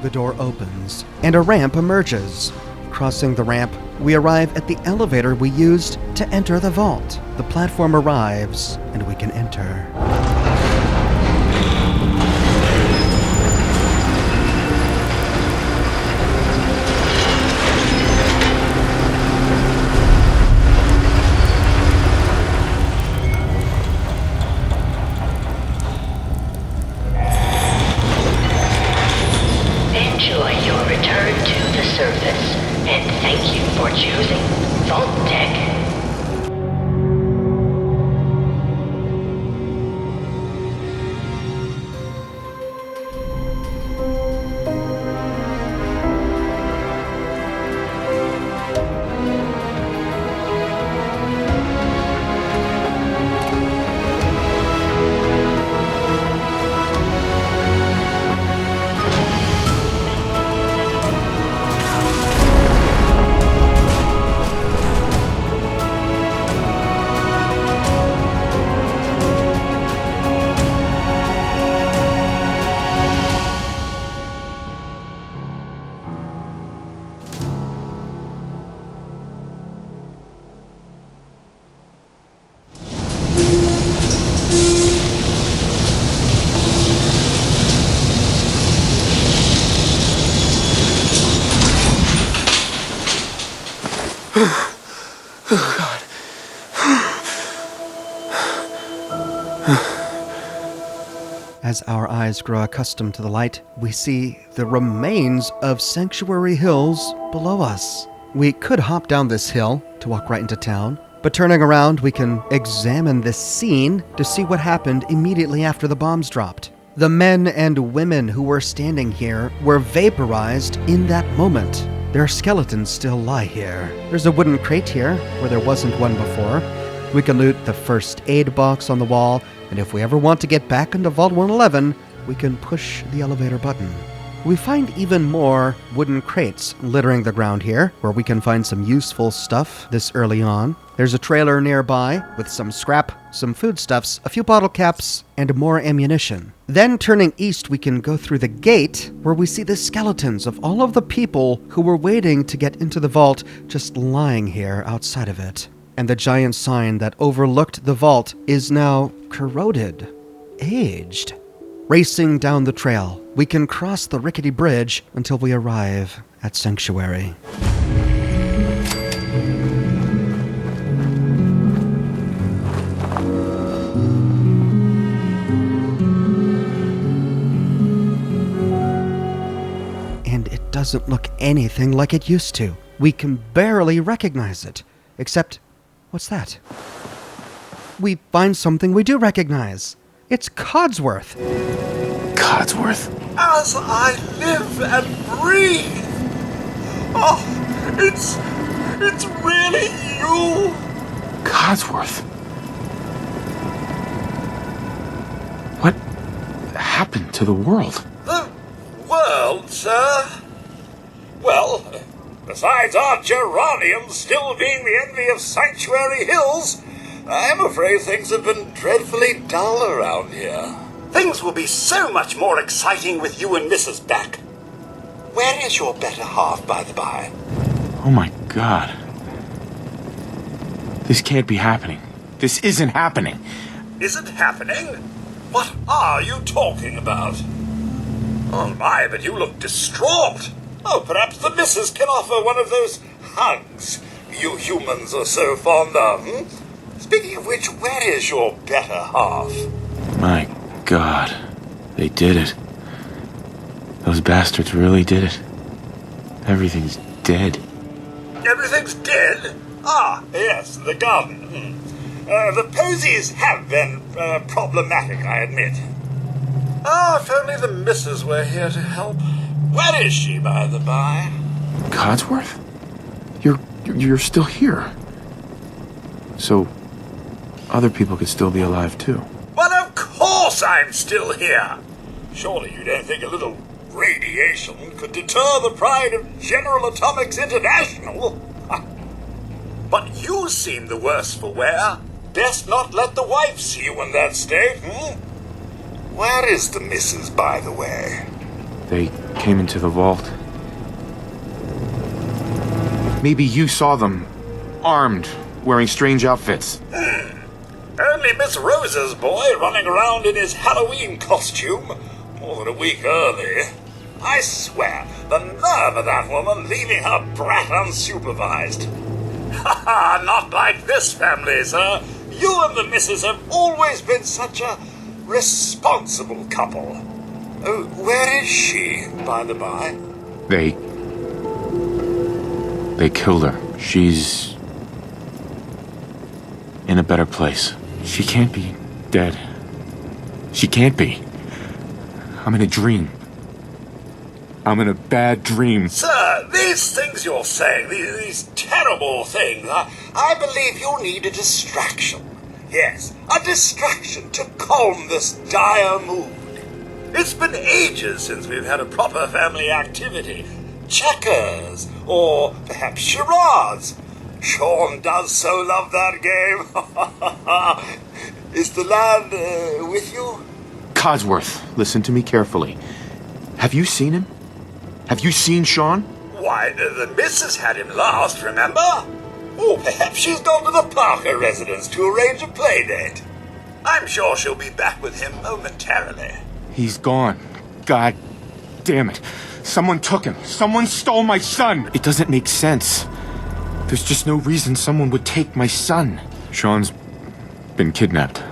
Speaker 3: The door opens, and a ramp emerges. Crossing the ramp, we arrive at the elevator we used to enter the vault. The platform arrives, and we can enter.
Speaker 13: Enjoy your return to the surface, and thank you for choosing Vault-Tec.
Speaker 3: As our eyes grow accustomed to the light, we see the remains of Sanctuary Hills below us. We could hop down this hill to walk right into town, but turning around, we can examine this scene to see what happened immediately after the bombs dropped. The men and women who were standing here were vaporized in that moment. Their skeletons still lie here. There's a wooden crate here where there wasn't one before. We can loot the first aid box on the wall, and if we ever want to get back into Vault 111, we can push the elevator button. We find even more wooden crates littering the ground here, where we can find some useful stuff this early on. There's a trailer nearby with some scrap, some foodstuffs, a few bottle caps, and more ammunition. Then turning east, we can go through the gate, where we see the skeletons of all of the people who were waiting to get into the vault just lying here outside of it. And the giant sign that overlooked the vault is now corroded, aged. Racing down the trail, we can cross the rickety bridge until we arrive at Sanctuary. And it doesn't look anything like it used to. We can barely recognize it, except... what's that? We find something we do recognize. It's Codsworth.
Speaker 1: Codsworth?
Speaker 4: As I live and breathe! Oh, it's really you!
Speaker 1: Codsworth? What happened to the world?
Speaker 4: The world, sir? Well, besides our geraniums still being the envy of Sanctuary Hills, I'm afraid things have been dreadfully dull around here. Things will be so much more exciting with you and Mrs. back. Where is your better half, by the by?
Speaker 1: Oh my God. This can't be happening. This isn't happening.
Speaker 4: Isn't happening? What are you talking about? Oh my, but you look distraught. Oh, perhaps the missus can offer one of those hugs you humans are so fond of, Speaking of which, where is your better half?
Speaker 1: My God. They did it. Those bastards really did it. Everything's dead.
Speaker 4: Everything's dead? Ah, yes, the garden. The posies have been problematic, I admit. Ah, if only the missus were here to help. Where is she, by the by?
Speaker 1: Codsworth? You're still here. So, other people could still be alive too.
Speaker 4: Well, of course I'm still here. Surely you don't think a little radiation could deter the pride of General Atomics International? But you seem the worse for wear. Best not let the wife see you in that state, Where is the missus, by the way?
Speaker 1: They came into the vault. Maybe you saw them, armed, wearing strange outfits.
Speaker 4: Only Miss Rosa's boy running around in his Halloween costume more than a week early. I swear, the nerve of that woman leaving her brat unsupervised. Ha ha, not like this family, sir. You and the missus have always been such a responsible couple. Where is she, by the by?
Speaker 1: They killed her. She's in a better place. She can't be dead. She can't be. I'm in a dream. I'm in a bad dream.
Speaker 4: Sir, these things you're saying, these terrible things, I believe you need a distraction. Yes, a distraction to calm this dire mood. It's been ages since we've had a proper family activity. Checkers, or perhaps charades. Sean does so love that game. Is the lad with you?
Speaker 1: Codsworth, listen to me carefully. Have you seen him? Have you seen Sean?
Speaker 4: Why, the missus had him last, remember? Or perhaps she's gone to the Parker residence to arrange a play date. I'm sure she'll be back with him momentarily.
Speaker 1: He's gone. God damn it. Someone took him. Someone stole my son. It doesn't make sense. There's just no reason someone would take my son. Sean's been kidnapped.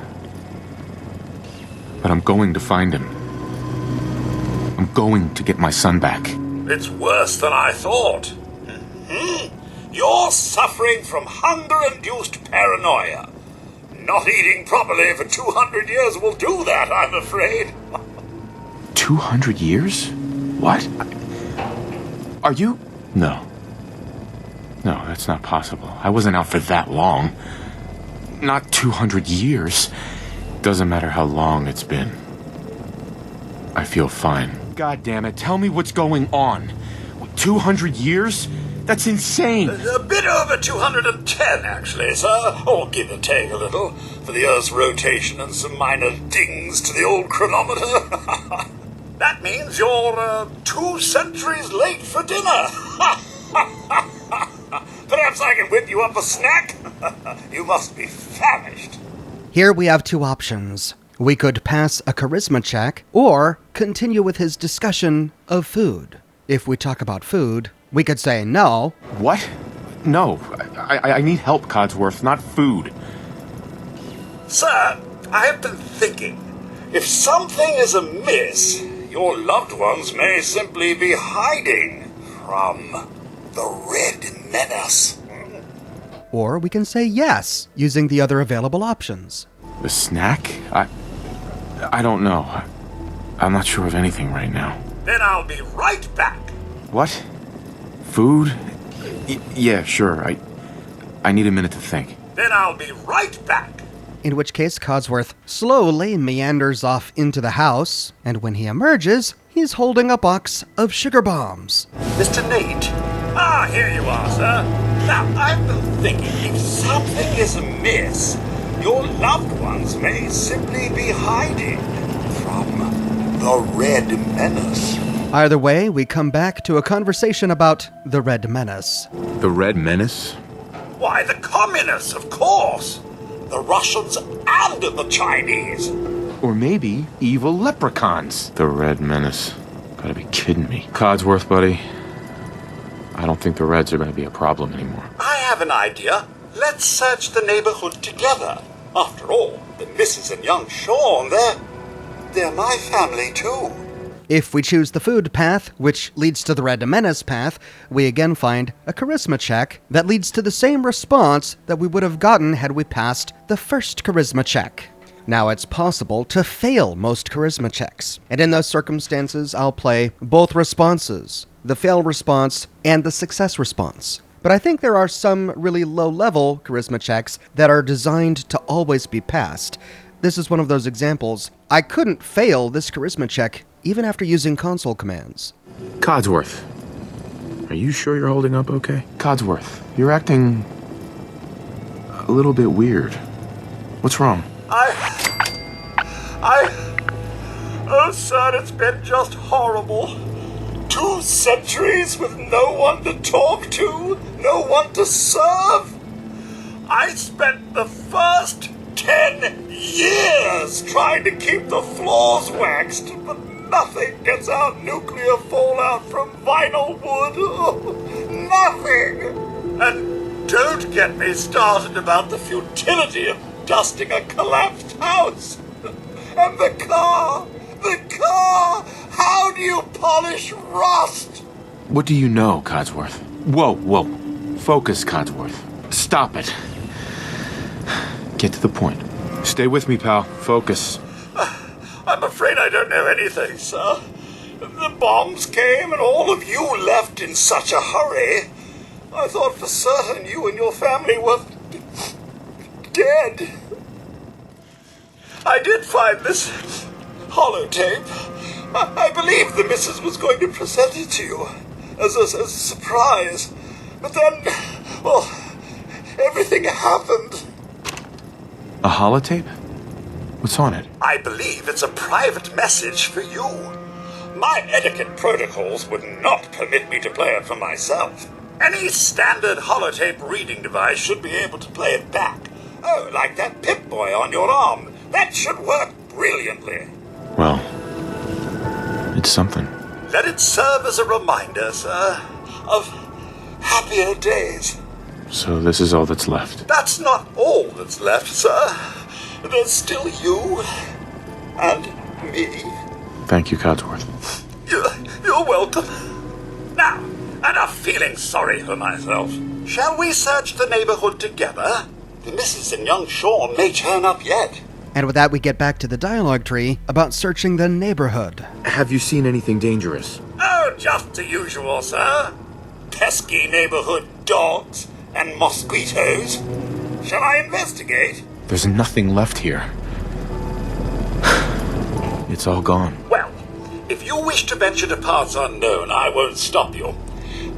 Speaker 1: But I'm going to find him. I'm going to get my son back.
Speaker 4: It's worse than I thought. You're suffering from hunger-induced paranoia. Not eating properly for 200 years will do that, I'm afraid.
Speaker 1: 200 years? What? Are you? No. No, that's not possible. I wasn't out for that long. Not 200 years. Doesn't matter how long it's been. I feel fine. God damn it, tell me what's going on. 200 years? That's insane!
Speaker 4: A bit over 210, actually, sir. Or give or take a little, for the Earth's rotation and some minor dings to the old chronometer. That means you're 2 centuries late for dinner. Perhaps I can whip you up a snack? You must be famished.
Speaker 3: Here we have two options. We could pass a charisma check, or continue with his discussion of food. If we talk about food, we could say no.
Speaker 1: What? No. I need help, Codsworth, not food.
Speaker 4: Sir, I have been thinking. If something is amiss, your loved ones may simply be hiding from the Red Menace.
Speaker 3: Or we can say yes, using the other available options.
Speaker 1: The snack? I don't know. I'm not sure of anything right now.
Speaker 4: Then I'll be right back.
Speaker 1: What? Food? Yeah, sure. I need a minute to think.
Speaker 4: Then I'll be right back.
Speaker 3: In which case, Codsworth slowly meanders off into the house, and when he emerges, he's holding a box of sugar bombs.
Speaker 4: Mr. Nate? Ah, here you are, sir. Now, I've been thinking, if something is amiss, your loved ones may simply be hiding from the Red Menace.
Speaker 3: Either way, we come back to a conversation about the Red Menace.
Speaker 1: The Red Menace?
Speaker 4: Why, the communists, of course. The Russians and the Chinese.
Speaker 1: Or maybe evil leprechauns. The Red Menace. Gotta be kidding me. Codsworth, buddy. I don't think the Reds are gonna be a problem anymore.
Speaker 4: I have an idea. Let's search the neighborhood together. After all, the missus and young Sean, they're my family too.
Speaker 3: If we choose the food path, which leads to the Red Menace path, we again find a charisma check that leads to the same response that we would have gotten had we passed the first charisma check. Now, it's possible to fail most charisma checks, and in those circumstances, I'll play both responses, the fail response and the success response. But I think there are some really low-level charisma checks that are designed to always be passed. This is one of those examples. I couldn't fail this charisma check even after using console commands.
Speaker 1: Codsworth, are you sure you're holding up okay? Codsworth, you're acting a little bit weird. What's wrong?
Speaker 4: Oh, son, it's been just horrible. 2 centuries with no one to talk to, no one to serve. I spent the first 10 years trying to keep the floors waxed, but nothing gets out nuclear fallout from vinyl wood. Oh, nothing. And don't get me started about the futility of dusting a collapsed house. And the car! How do you polish rust?
Speaker 1: What do you know, Codsworth? Whoa. Focus, Codsworth. Stop it. Get to the point. Stay with me, pal. Focus.
Speaker 4: I'm afraid I don't know anything, sir. The bombs came and all of you left in such a hurry. I thought for certain you and your family were dead. I did find this holotape. I believe the missus was going to present it to you as a surprise. But then, well, everything happened.
Speaker 1: A holotape? What's on it?
Speaker 4: I believe it's a private message for you. My etiquette protocols would not permit me to play it for myself. Any standard holotape reading device should be able to play it back. Oh, like that Pip-Boy on your arm. That should work brilliantly.
Speaker 1: Well, it's something.
Speaker 4: Let it serve as a reminder, sir, of happier days.
Speaker 1: So this is all that's left.
Speaker 4: That's not all that's left, sir. There's still you and me.
Speaker 1: Thank you, Codsworth.
Speaker 4: You're welcome. Now, enough feeling sorry for myself. Shall we search the neighborhood together? The missus and young Sean may turn up yet.
Speaker 3: And with that, we get back to the dialogue tree about searching the neighborhood.
Speaker 1: Have you seen anything dangerous?
Speaker 4: Oh, just the usual, sir. Pesky neighborhood dogs and mosquitoes. Shall I investigate?
Speaker 1: There's nothing left here. It's all gone.
Speaker 4: Well, if you wish to venture to paths unknown, I won't stop you.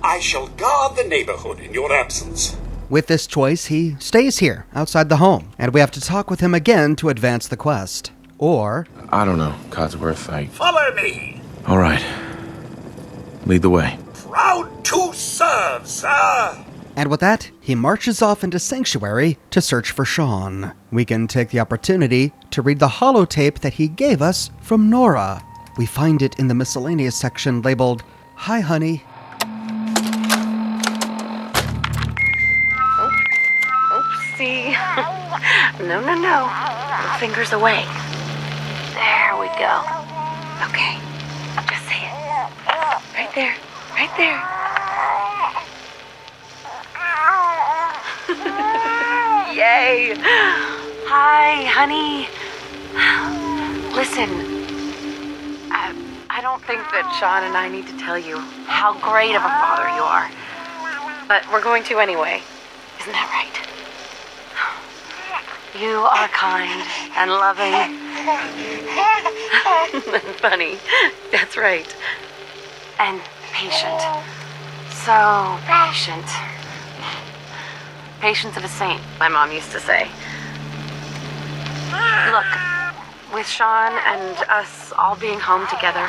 Speaker 4: I shall guard the neighborhood in your absence.
Speaker 3: With this choice, he stays here, outside the home, and we have to talk with him again to advance the quest. Or...
Speaker 1: I don't know, Codsworth,
Speaker 4: Follow me!
Speaker 1: All right. Lead the way.
Speaker 4: Proud to serve, sir!
Speaker 3: And with that, he marches off into Sanctuary to search for Sean. We can take the opportunity to read the holotape that he gave us from Nora. We find it in the miscellaneous section labeled, "Hi, honey."
Speaker 17: Oopsie. No. Little fingers away. There we go. Okay. Just say it. Right there. Right there. Yay! Hi, honey. Listen, I don't think that Sean and I need to tell you how great of a father you are. But we're going to anyway. Isn't that right? You are kind and loving. Funny. That's right. And patient. So patient. Patience of a saint, my mom used to say. Look, with Sean and us all being home together,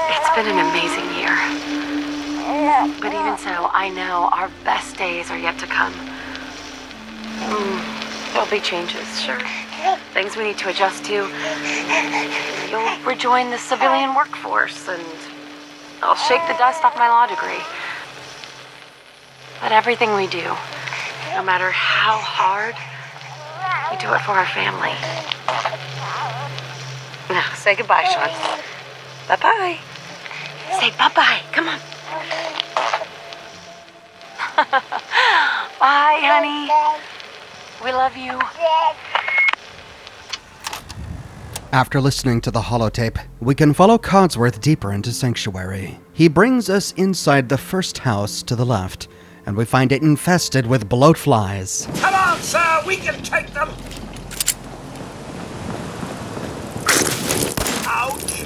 Speaker 17: it's been an amazing year. But even so, I know our best days are yet to come. There'll be changes, sure. Things we need to adjust to. You'll rejoin the civilian workforce, and I'll shake the dust off my law degree. But everything we do, no matter how hard, we do it for our family. Now, say goodbye, Sean. Bye-bye. Say bye-bye. Come on. Bye, honey. We love you.
Speaker 3: After listening to the holotape, we can follow Codsworth deeper into Sanctuary. He brings us inside the first house to the left, and we find it infested with bloat flies.
Speaker 4: Come on, sir, we can take them. Ouch.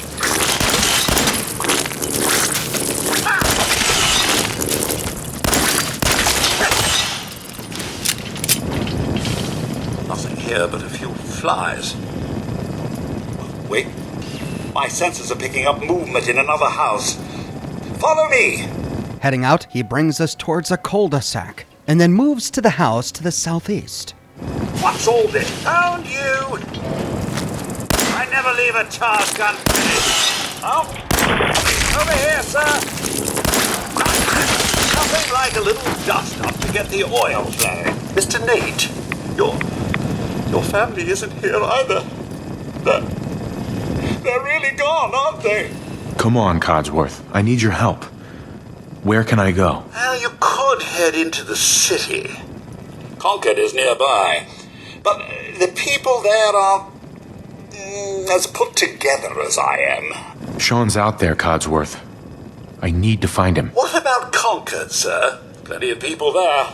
Speaker 4: Nothing here but a few flies. Wait. My senses are picking up movement in another house. Follow me!
Speaker 3: Heading out, he brings us towards a cul-de-sac, and then moves to the house to the southeast.
Speaker 4: What's all this? Found you! I never leave a task unfinished. Oh, over here, sir. Nothing like a little dust up to get the oil flowing. Mr. Nate, your family isn't here either. They're really gone, aren't they?
Speaker 1: Come on, Codsworth. I need your help. Where can I go?
Speaker 4: Well, you could head into the city. Concord is nearby. But the people there are as put together as I am.
Speaker 1: Sean's out there, Codsworth. I need to find him.
Speaker 4: What about Concord, sir? Plenty of people there.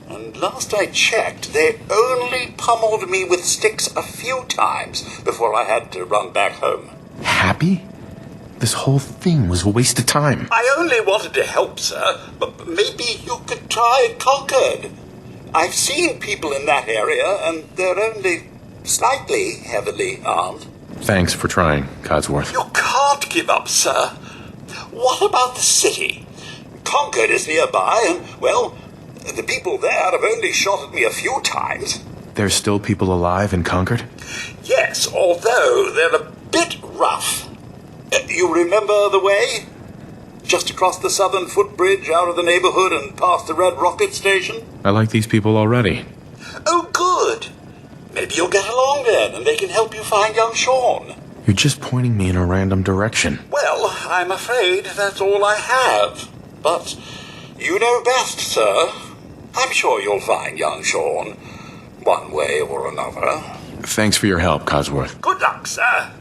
Speaker 4: And last I checked, they only pummeled me with sticks a few times before I had to run back home.
Speaker 1: Happy? This whole thing was a waste of time.
Speaker 4: I only wanted to help, sir, but maybe you could try Concord. I've seen people in that area, and they're only slightly heavily armed.
Speaker 1: Thanks for trying, Codsworth.
Speaker 4: You can't give up, sir. What about the city? Concord is nearby, and, well, the people there have only shot at me a few times.
Speaker 1: There's still people alive in Concord?
Speaker 4: Yes, although they're a bit rough. You remember the way? Just across the southern footbridge, out of the neighborhood, and past the Red Rocket Station?
Speaker 1: I like these people already.
Speaker 4: Oh, good. Maybe you'll get along then, and they can help you find young Sean.
Speaker 1: You're just pointing me in a random direction.
Speaker 4: Well, I'm afraid that's all I have. But you know best, sir. I'm sure you'll find young Sean, one way or another.
Speaker 1: Thanks for your help, Codsworth.
Speaker 4: Good luck, sir.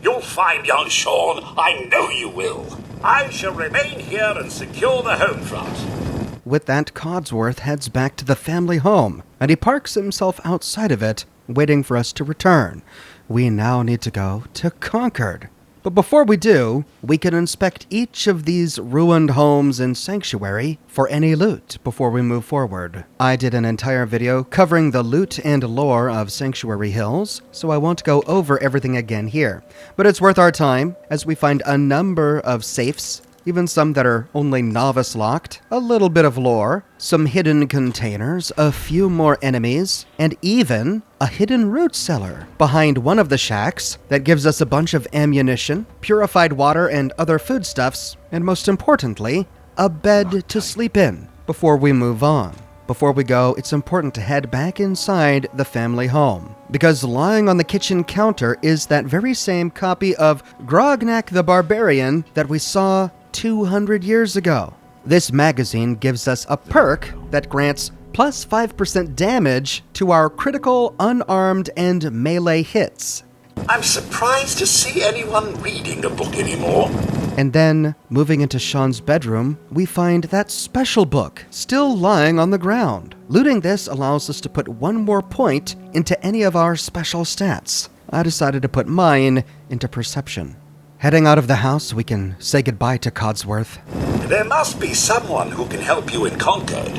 Speaker 4: You'll find young Sean. I know you will. I shall remain here and secure the home front.
Speaker 3: With that, Codsworth heads back to the family home, and he parks himself outside of it, waiting for us to return. We now need to go to Concord. But before we do, we can inspect each of these ruined homes in Sanctuary for any loot before we move forward. I did an entire video covering the loot and lore of Sanctuary Hills, so I won't go over everything again here. But it's worth our time, as we find a number of safes, even some that are only novice locked, a little bit of lore, some hidden containers, a few more enemies, and even a hidden root cellar behind one of the shacks that gives us a bunch of ammunition, purified water and other foodstuffs, and most importantly, a bed to sleep in before we move on. Before we go, it's important to head back inside the family home, because lying on the kitchen counter is that very same copy of Grognak the Barbarian that we saw 200 years ago. This magazine gives us a perk that grants plus 5% damage to our critical, unarmed, and melee hits.
Speaker 4: I'm surprised to see anyone reading a book anymore.
Speaker 3: And then, moving into Sean's bedroom, we find that special book still lying on the ground. Looting this allows us to put one more point into any of our special stats. I decided to put mine into perception. Heading out of the house, we can say goodbye to Codsworth.
Speaker 4: There must be someone who can help you in Concord.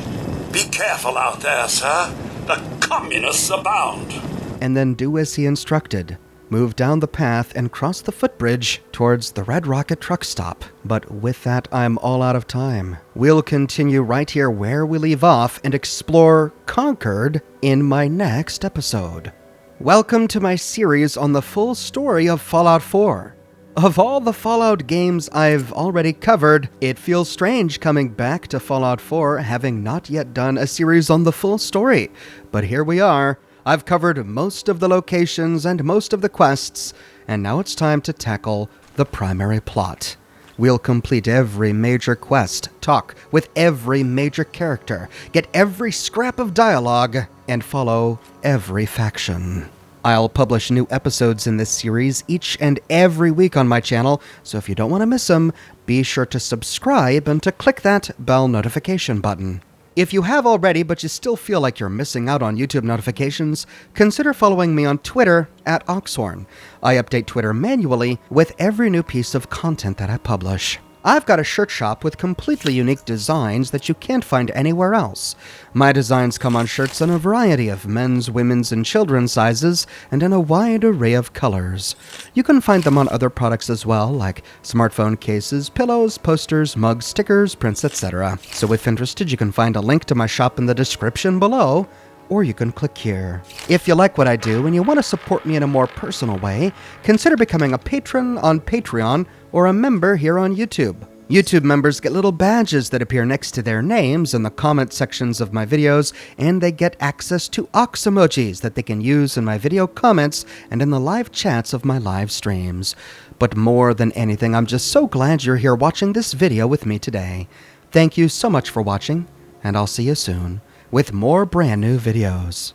Speaker 4: Be careful out there, sir. The communists abound.
Speaker 3: And then do as he instructed. Move down the path and cross the footbridge towards the Red Rocket truck stop. But with that, I'm all out of time. We'll continue right here where we leave off and explore Concord in my next episode. Welcome to my series on the full story of Fallout 4. Of all the Fallout games I've already covered, it feels strange coming back to Fallout 4 having not yet done a series on the full story. But here we are. I've covered most of the locations and most of the quests, and now it's time to tackle the primary plot. We'll complete every major quest, talk with every major character, get every scrap of dialogue, and follow every faction. I'll publish new episodes in this series each and every week on my channel, so if you don't want to miss them, be sure to subscribe and to click that bell notification button. If you have already, but you still feel like you're missing out on YouTube notifications, consider following me on Twitter at Oxhorn. I update Twitter manually with every new piece of content that I publish. I've got a shirt shop with completely unique designs that you can't find anywhere else. My designs come on shirts in a variety of men's, women's, and children's sizes, and in a wide array of colors. You can find them on other products as well, like smartphone cases, pillows, posters, mugs, stickers, prints, etc. So if interested, you can find a link to my shop in the description below, or you can click here. If you like what I do and you want to support me in a more personal way, consider becoming a patron on Patreon or a member here on YouTube. YouTube members get little badges that appear next to their names in the comment sections of my videos, and they get access to Ox emojis that they can use in my video comments and in the live chats of my live streams. But more than anything, I'm just so glad you're here watching this video with me today. Thank you so much for watching, and I'll see you soon with more brand new videos.